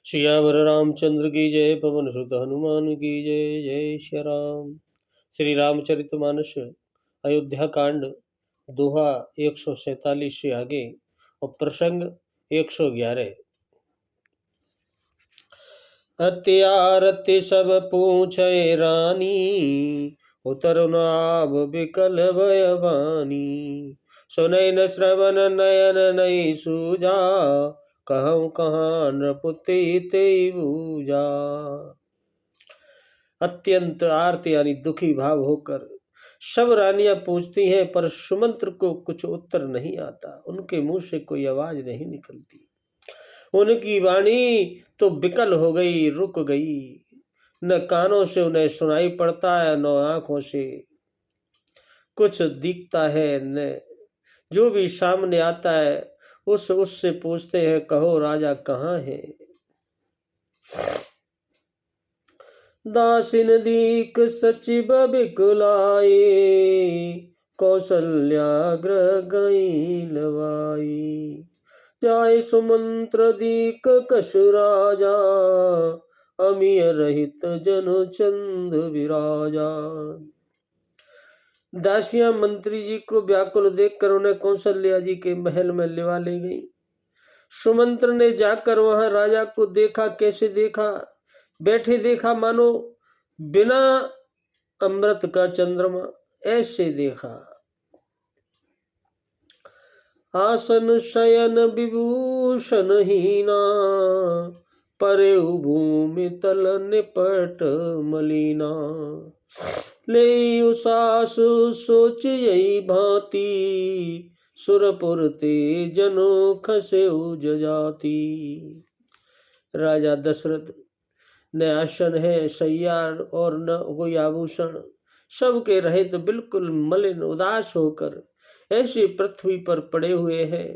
सियावर रामचंद्र की जय। पवन सुत हनुमान की जय। जय श्री राम। श्री रामचरितमानस अयोध्या कांड दोहा 147 से आगे और प्रसंग 111। अत्यारति सब पूछे रानी, उतर नाभ विकल भयवानी। सुनैन श्रवण नयन नहीं सूजा, कहूँ कहाँ नृपुति ते बूझा। अत्यंत आर्त यानी दुखी भाव होकर सब रानियां पूछती हैं, पर सुमंत्र को कुछ उत्तर नहीं आता। उनके मुंह से कोई आवाज नहीं निकलती। उनकी वाणी तो विकल हो गई, रुक गई। न कानों से उन्हें सुनाई पड़ता है, न आंखों से कुछ दिखता है। न जो भी सामने आता है उससे पूछते हैं, कहो राजा कहाँ है। दासिन दीक सचिव बिकुलाए, कौशल्याग्र गई लवाई। जाय सुमंत्र दीक कशु राजा, अमीय रहित जनु चंद विराजा। दासियां मंत्री जी को व्याकुल देखकर उन्हें कौशल्या जी के महल में लिवा ले गई। सुमंत्र ने जाकर वहां राजा को देखा। कैसे देखा? बैठे देखा, मानो बिना अमृत का चंद्रमा, ऐसे देखा। आसन शयन विभूषण हीना, परे भूमि तल निपट मलिना। ले सासु सोच यही भांति, सुरपुर ते जनो खसे जजाति। राजा दशरथ न आसन है सैया और न कोई आभूषण, सबके रहित बिल्कुल मलिन उदास होकर ऐसी पृथ्वी पर पड़े हुए हैं।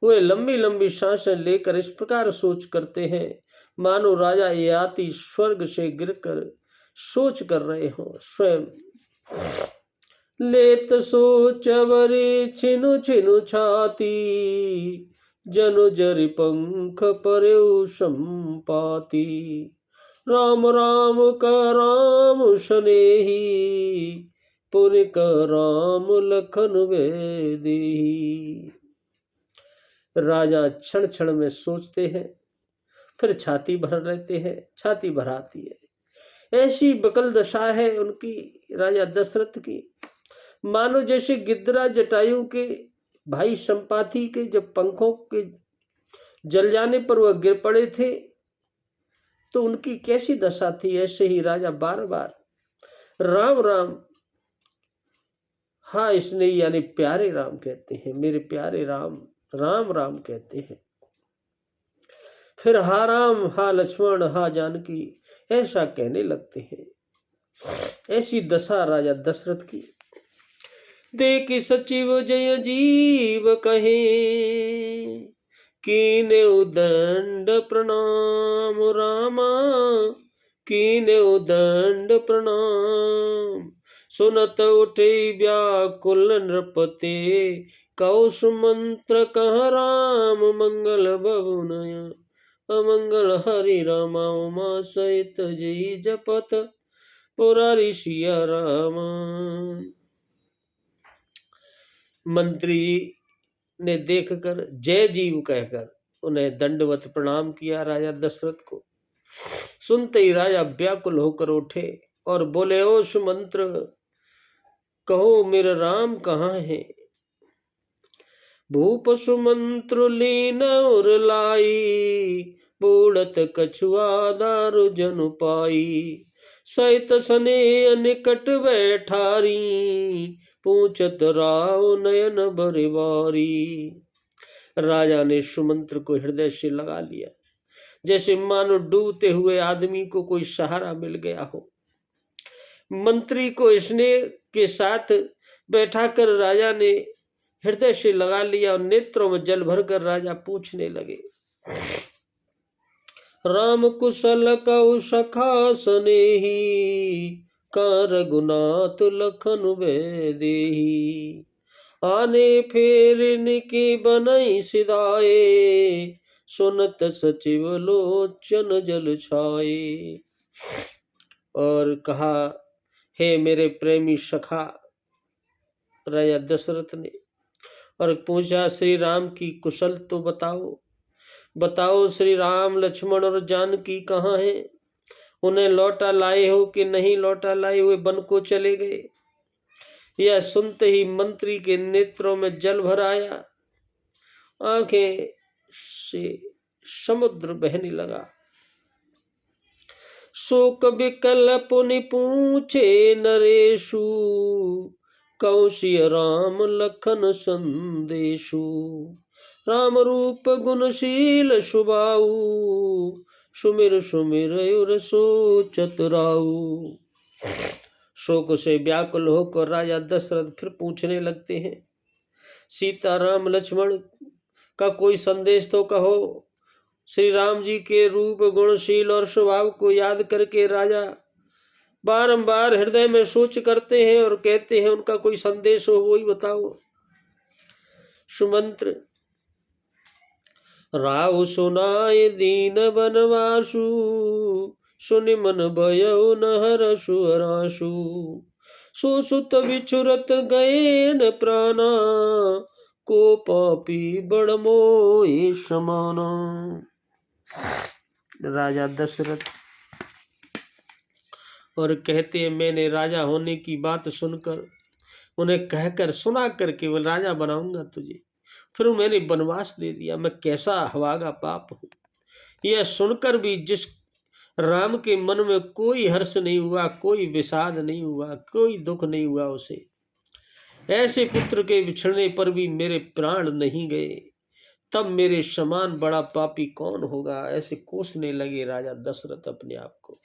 वे लंबी लंबी सांसें लेकर इस प्रकार सोच करते हैं, मानो राजा याति स्वर्ग से गिरकर सोच कर रहे हो। स्वयं लेत सोच बरे छिनु छिनु छाती, जनु जरि पंख पर्यु संपाती। राम राम का राम सनेही, पुनि का राम लखन वेदेही। राजा क्षण क्षण में सोचते हैं, फिर छाती भर लेते हैं, छाती भराती है। ऐसी बकल दशा है उनकी, राजा दशरथ की। मानो जैसे गिद्रा जटायु के भाई संपाति के जब पंखों के जल जाने पर वह गिर पड़े थे तो उनकी कैसी दशा थी, ऐसे ही राजा बार बार राम राम, हाँ इसने यानी प्यारे राम कहते हैं, मेरे प्यारे राम, राम राम कहते हैं। फिर हा राम, हा लक्ष्मण, हा जानकी, ऐसा कहने लगते हैं। ऐसी दशा राजा दशरथ की। देख सचिव जय जीव कहे, कीने उदंड प्रणाम रामा, कीने उदंड प्रणाम। सुनत उठे व्याकुल नृपते, कौ सुमंत्र कह राम मंगल बबुनय। अमंगल हरि रामा उमा सहित जय जपत, पुरारी सिया रामा। मंत्री ने देखकर जय जीव कहकर उन्हें दंडवत प्रणाम किया राजा दशरथ को। सुनते ही राजा व्याकुल होकर उठे और बोले, ओ सुमंत्र, कहो मेरा राम कहाँ है। भूप सुमंत्र लीन और लाई, बूढ़त कछुआ दारु जनु पाई। सहित सने निकट बैठारी, पूछत राव नयन बरिवारी। राजा ने सुमंत्र को हृदय से लगा लिया, जैसे मानो डूबते हुए आदमी को कोई सहारा मिल गया हो। मंत्री को स्नेह के साथ बैठाकर राजा ने हृदय से लगा लिया और नेत्रों में जल भरकर राजा पूछने लगे, राम कुशल कौ सखा सनेही, का रघुनाथ लखन वेदेही। आने फेर निकी बनई सिदाए, सुनत सचिव लोचन जल छाए। और कहा, हे मेरे प्रेमी सखा राजा दशरथ ने, और पूछा, श्री राम की कुशल तो बताओ, बताओ श्री राम लक्ष्मण और जानकी कहाँ हैं? उन्हें लौटा लाए हो कि नहीं लौटा लाए हुए वन को चले गए? यह सुनते ही मंत्री के नेत्रों में जल भर आया, आंखें से समुद्र बहने लगा। शोक विकल पुनि पूछे नरेशु, कौशिय राम लखन संदेशु। राम रूप गुणशील सुबाऊ, सुमिर सुमिर उर सोचत राऊ। शोक से व्याकुल होकर राजा दशरथ फिर पूछने लगते हैं, सीता राम लक्ष्मण का कोई संदेश तो कहो। श्री राम जी के रूप गुणशील और स्वभाव को याद करके राजा बारंबार हृदय में सोच करते हैं और कहते हैं, उनका कोई संदेश हो वो ही बताओ। सुमंत्र, राव सुनाए दीन बनवासु, सुनि मन भयउ न हरषु हरासु। सो सुत बिछुरत गए न प्राणा, को पापी बड़ मोहि समाना। राजा दशरथ और कहते हैं, मैंने राजा होने की बात सुनकर उन्हें कहकर सुना कर केवल राजा बनाऊंगा तुझे, फिर मैंने वनवास दे दिया। मैं कैसा हवागा पाप हूं। यह सुनकर भी जिस राम के मन में कोई हर्ष नहीं हुआ, कोई विषाद नहीं हुआ, कोई दुख नहीं हुआ उसे, ऐसे पुत्र के बिछड़ने पर भी मेरे प्राण नहीं गए, तब मेरे समान बड़ा पापी कौन होगा। ऐसे कोसने लगे राजा दशरथ अपने आप को।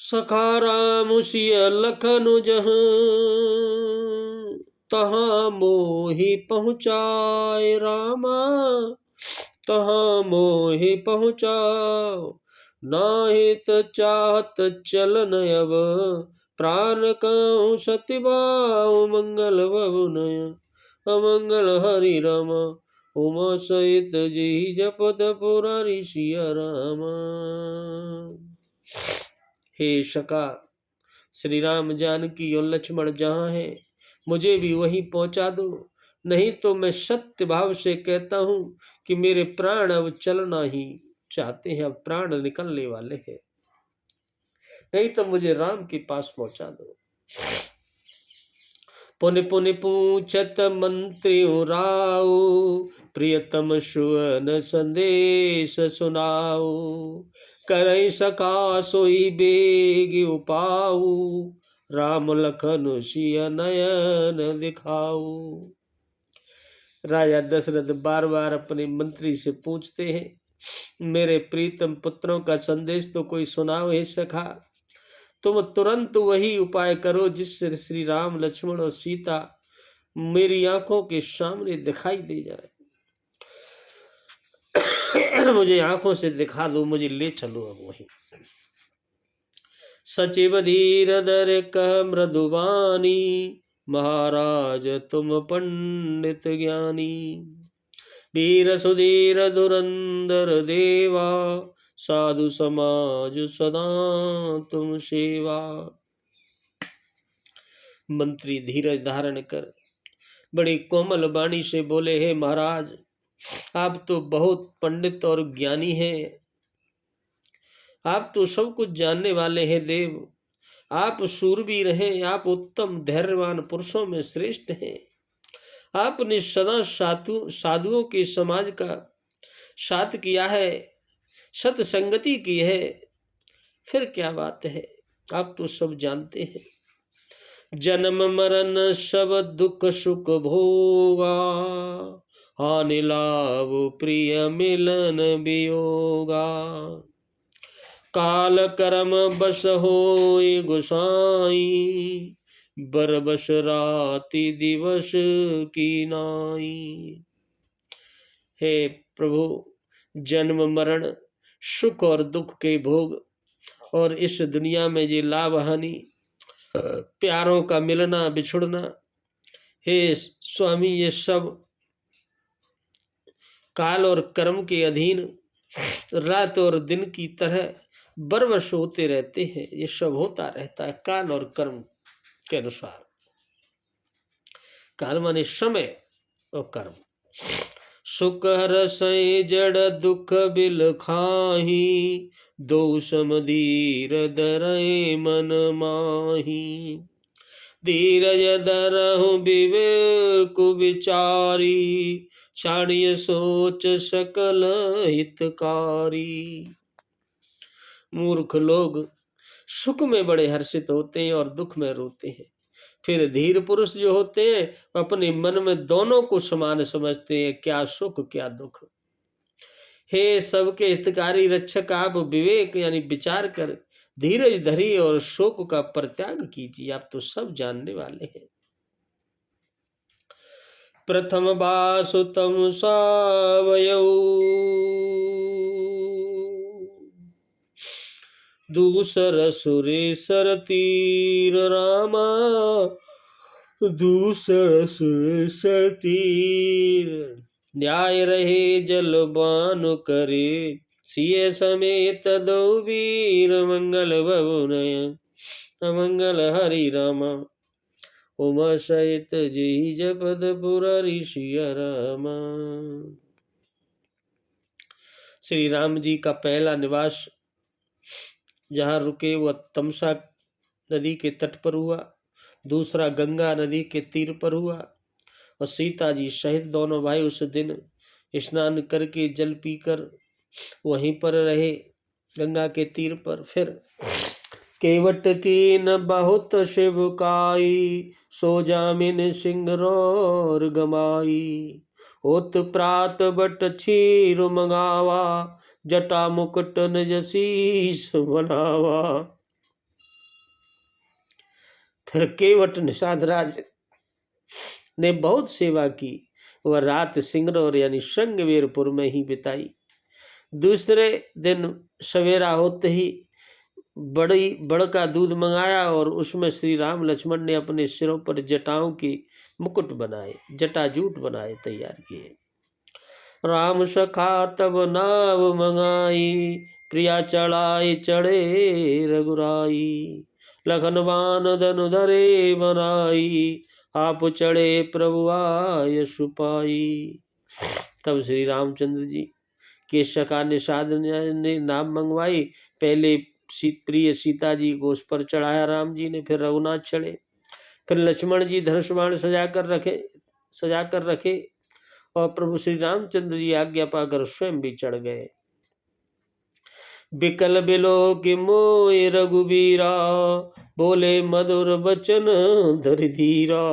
सखा राम सिय लखन जहाँ, तहाँ मोहि पहुँचाए रामा, तहाँ मोहि पहुँचाओ। नाहित चाहत चलन अब, प्राण कहूँ सतिबाऊ। मंगल भवनय अमंगल हरि रमा, उमा सहित जी जपत पुरारी सिया रामा। हे सखा, श्री राम जानकी और लक्ष्मण जहाँ है मुझे भी वहीं पहुंचा दो, नहीं तो मैं सत्य भाव से कहता हूं कि मेरे प्राण अब चलना ही चाहते हैं, अब प्राण निकलने वाले हैं, नहीं तो मुझे राम के पास पहुंचा दो। पुनि पुनि पूछत मंत्री राव, प्रियतम सुवन संदेश सुनाओ। करई सखा सोई बेग उपाऊ, राम लखन सिय नयन दिखाऊ। राजा दशरथ बार बार अपने मंत्री से पूछते हैं, मेरे प्रीतम पुत्रों का संदेश तो कोई सुनाओ हे सखा। तुम तुरंत वही उपाय करो जिससे श्री राम लक्ष्मण और सीता मेरी आंखों के सामने दिखाई दे जाए। मुझे आंखों से दिखा दो, मुझे ले चलो अब वहीं। सचिव धीर दर कह मृदुबानी, महाराज तुम पंडित ज्ञानी। वीर सुधीर धुरंधर देवा, साधु समाज सदा तुम सेवा। मंत्री धीरज धारण कर बड़ी कोमल वाणी से बोले, हे महाराज, आप तो बहुत पंडित और ज्ञानी हैं, आप तो सब कुछ जानने वाले हैं देव, आप शूरवीर हैं, आप उत्तम धैर्यवान पुरुषों में श्रेष्ठ हैं। आपने सदा साधुओं के समाज का साथ किया है, सत्संगति की है, फिर क्या बात है, आप तो सब जानते हैं। जन्म मरण सब दुख सुख भोगा, हानि लाभ प्रिय मिलन वियोगा। काल कर्म बस होय गोसाई, बरबस राति दिवस की नाई। हे प्रभु, जन्म मरण सुख और दुख के भोग, और इस दुनिया में ये लाभ हानि, प्यारों का मिलना बिछुड़ना, हे स्वामी, ये सब काल और कर्म के अधीन रात और दिन की तरह बरवश होते रहते हैं। ये सब होता रहता है काल और कर्म के अनुसार। काल माने समय और कर्म। सुख रसय जड़ दुख बिल खाही, दो समधीर धरय मन माही। धीरज धरहु विवेक विचारी, छाड़िय सोच सकल हितकारी। मूर्ख लोग सुख में बड़े हर्षित होते हैं और दुख में रोते हैं। फिर धीर पुरुष जो होते हैं अपने मन में दोनों को समान समझते हैं, क्या सुख क्या दुख। हे सबके हितकारी रक्षक, आप विवेक यानी विचार कर धीरज धरिए और शोक का परित्याग कीजिए। आप तो सब जानने वाले हैं। प्रथम बासुतम सावयौ, दूसर सुरेसर तीर रामा, दूसर सुरेसर तीर। न्याय रहे जलबान करे, सिय समेत दो वीर। मंगल भवनय अमंगल हरि रामा, उमा सहित जय जपद पुर ऋषिय रामा। श्री राम जी का पहला निवास जहाँ रुके वह तमसा नदी के तट पर हुआ, दूसरा गंगा नदी के तीर पर हुआ। और सीता जी सहित दोनों भाई उस दिन स्नान करके जल पीकर वहीं पर रहे गंगा के तीर पर। फिर केवट की न बहुत शिवकाई, सो जामिन सिंह रोर गमाई। उत प्रात बट क्षीर मंगावा, जटा मुकुट निज शीस बनावा। फिर केवट निषाद राज ने बहुत सेवा की। वह रात सिंगरौर यानी श्रृंगवेरपुर में ही बिताई। दूसरे दिन सवेरा होते ही बड़ का दूध मंगाया और उसमें श्री राम लक्ष्मण ने अपने सिरों पर जटाओं के मुकुट बनाए, जटाजूट बनाए, तैयार किए। राम सखा तब नाव मंगाई, प्रिया चढ़ाई चढ़े रघुराई। लखन बान धनु धरे बनाई, आप चढ़े प्रभु आय सुपाई। तब श्री रामचंद्र जी के सखा निषाद ने नाम मंगवाई। पहले प्रिय सीता जी को उस पर चढ़ाया राम जी ने, फिर रघुनाथ चढ़े, फिर लक्ष्मण जी धनुष बाण सजा कर रखे और प्रभु श्री रामचंद्र जी आज्ञा पाकर स्वयं भी चढ़ गए। बिकल बिलो कि मोय रघुबीरा, बोले मधुर बचन धरि धीरा।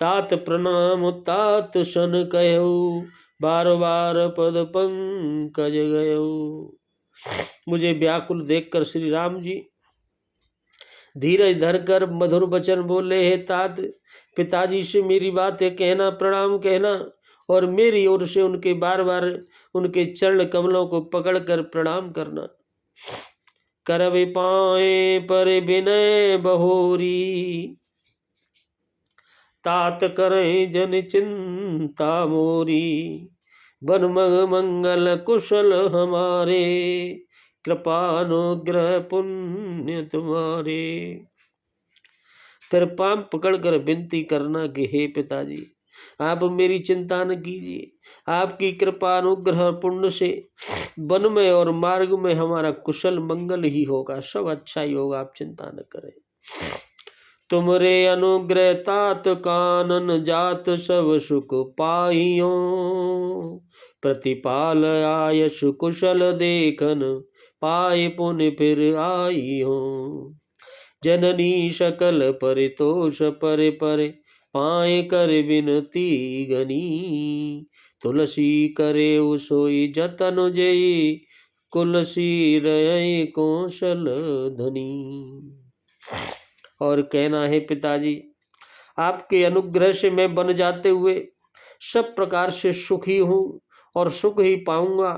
तात प्रणाम तात सन कहो, बार बार पद पंकज गयो। मुझे व्याकुल देखकर श्री राम जी धीरज धरकर मधुर वचन बोले, हे तात, पिताजी से मेरी बातें कहना, प्रणाम कहना और मेरी ओर से उनके बार बार उनके चरण कमलों को पकड़कर प्रणाम करना। करवे पाए पर विनय बहोरी, तात करें जन चिंता मोरी। बन मग मंगल कुशल हमारे, कृपानुग्रह पुण्य तुम्हारे। फिर पांव पकड़कर विनती करना कि हे पिताजी, आप मेरी चिंता न कीजिए। आपकी कृपा अनुग्रह पुण्य से वन में और मार्ग में हमारा कुशल मंगल ही होगा, सब अच्छा ही होगा, आप चिंता न करें। तुमरे अनुग्रह तात कानन जात, सब सुख पाइयो। प्रतिपाल आयस कुशल देखन, पाए पुण्य फिर आइयो। जननी सकल परितोष परे परे, पाए कर विनती गनी। तुलसी करे सोई जतन जई, कुलसी रय कौशल धनी। और कहना है पिताजी, आपके अनुग्रह से मैं बन जाते हुए सब प्रकार से सुखी हूँ और सुख ही पाऊंगा।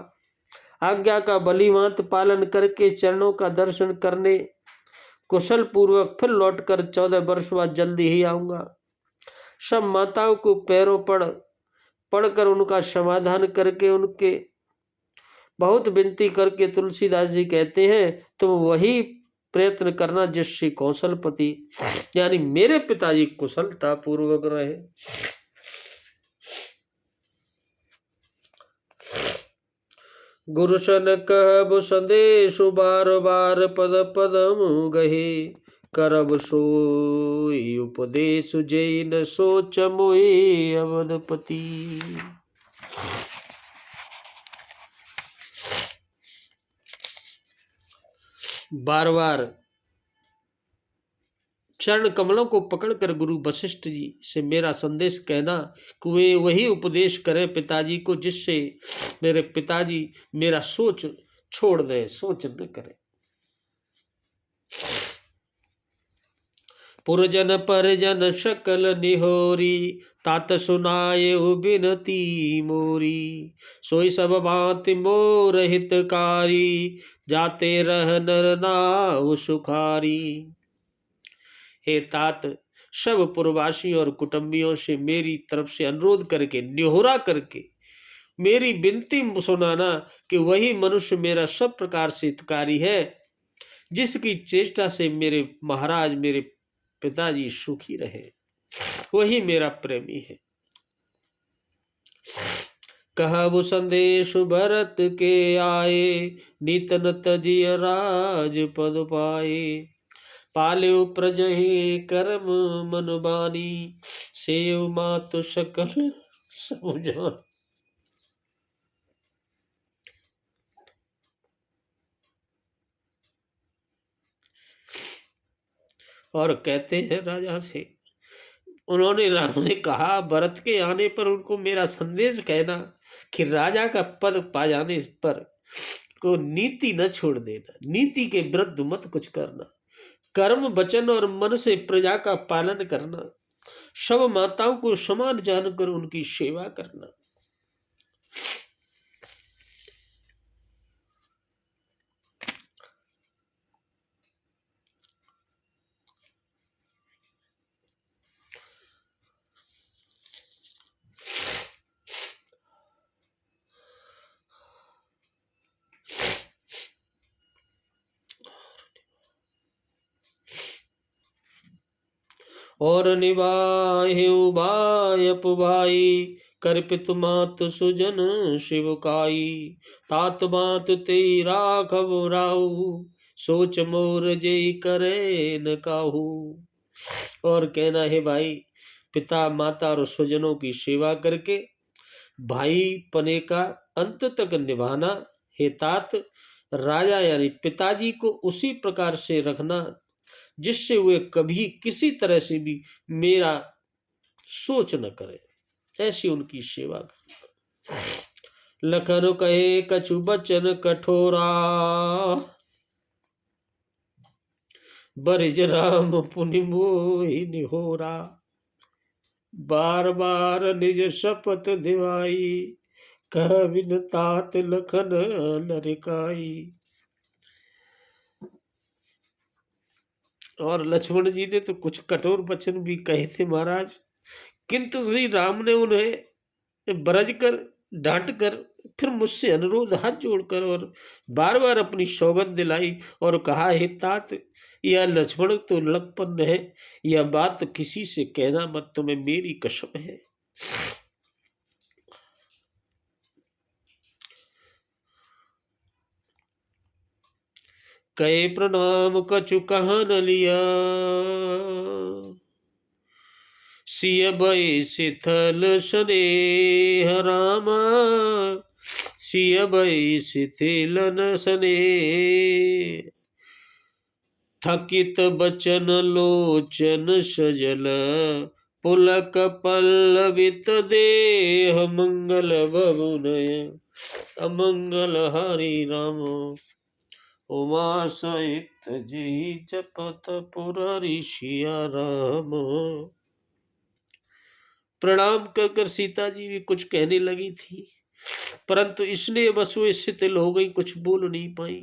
आज्ञा का भलीभांति पालन करके चरणों का दर्शन करने कुशल पूर्वक फिर लौटकर 14 वर्ष बाद जल्दी ही आऊंगा। सब माताओं को पैरों पर पढ़कर उनका समाधान करके उनके बहुत विनती करके तुलसीदास जी कहते हैं तुम वही प्रयत्न करना जिससे कौशलपति यानी मेरे पिताजी कुशलता पूर्वक रहे। गुरुशन कहब संदेश बार बार पद पदम गहे करब सोई उपदेश जैन सोच मोहि अवधपति। बार बार चरण कमलों को पकड़कर गुरु वशिष्ठ जी से मेरा संदेश कहना कि वे वही उपदेश करें पिताजी को जिससे मेरे पिताजी मेरा सोच छोड़ दें, सोच न करें। पुरजन परजन सकल निहोरी तात सुनाए बिनती मोरी सोई सब भांति मोर हितकारी जाते रह नर नाव सुखारी। हे तात, सब पुरवासियों और कुटुंबियों से मेरी तरफ से अनुरोध करके निहोरा करके मेरी विनती सुनाना कि वही मनुष्य मेरा सब प्रकार से हितकारी है जिसकी चेष्टा से मेरे महाराज मेरे पिताजी सुखी रहे, वही मेरा प्रेमी है। कहबु संदेश भरत के आए नितन तजिय राज पद पाए पाल्यु प्रजहि कर्म मन बानी सेव मातु सकल समुझान। और कहते हैं राजा से उन्होंने राम ने कहा भरत के आने पर उनको मेरा संदेश कहना कि राजा का पद पा जाने पर को नीति न छोड़ देना, नीति के विरुद्ध मत कुछ करना, कर्म वचन और मन से प्रजा का पालन करना, सब माताओं को समान जानकर उनकी सेवा करना। और निभाहिउ भाई अपभाई करपित मात सुजन शिवकाई तात बात ते राघव राऊ सोच मोर जय करे न काहू। और कहना है भाई पिता माता और स्वजनों की सेवा करके भाई पने का अंत तक निभाना। हे तात, राजा यानी पिताजी को उसी प्रकार से रखना जिससे वे कभी किसी तरह से भी मेरा सोच न करे, ऐसी उनकी सेवा करना। लखन कहे कछु बचन कठोरा बरिज राम पुनि मोहि निहोरा बार बार निज शपथ दिवाई कह बिन तात लखन लरिकाई। और लक्ष्मण जी ने तो कुछ कठोर वचन भी कहे थे महाराज, किंतु श्री राम ने उन्हें बरज कर डांट कर फिर मुझसे अनुरोध हाथ जोड़कर और बार बार अपनी सौगंध दिलाई और कहा हे तात, यह लक्ष्मण तो लखपन है, यह बात तो किसी से कहना मत, तुम्हें मेरी कसम है। कहे प्रणाम कछु कहा न लिया सिय भय शिथल स्नेह रामा सिय भय शिथिल न स्नेह थकित बचन लोचन सजल पुलक पल्लवित देह मंगल बबुनय अमंगल हरि राम उमा सहित जी जपत पुरारी सिया राम। प्रणाम कर कर सीता जी भी कुछ कहने लगी थी, परंतु इसलिए बस वो शिथिल हो गई, कुछ बोल नहीं पाई।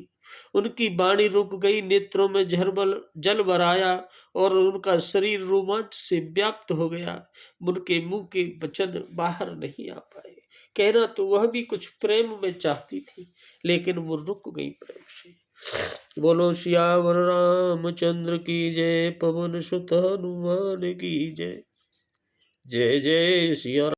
उनकी वाणी रुक गई, नेत्रों में जल भर आया और उनका शरीर रोमांच से व्याप्त हो गया। उनके मुंह के वचन बाहर नहीं आ पाए। कहना तो वह भी कुछ प्रेम में चाहती थी, लेकिन वो रुक गई प्रेम से। बोलो सियावर रामचंद्र की जय, पवन सुत हनुमान की जय। जय जय सिया।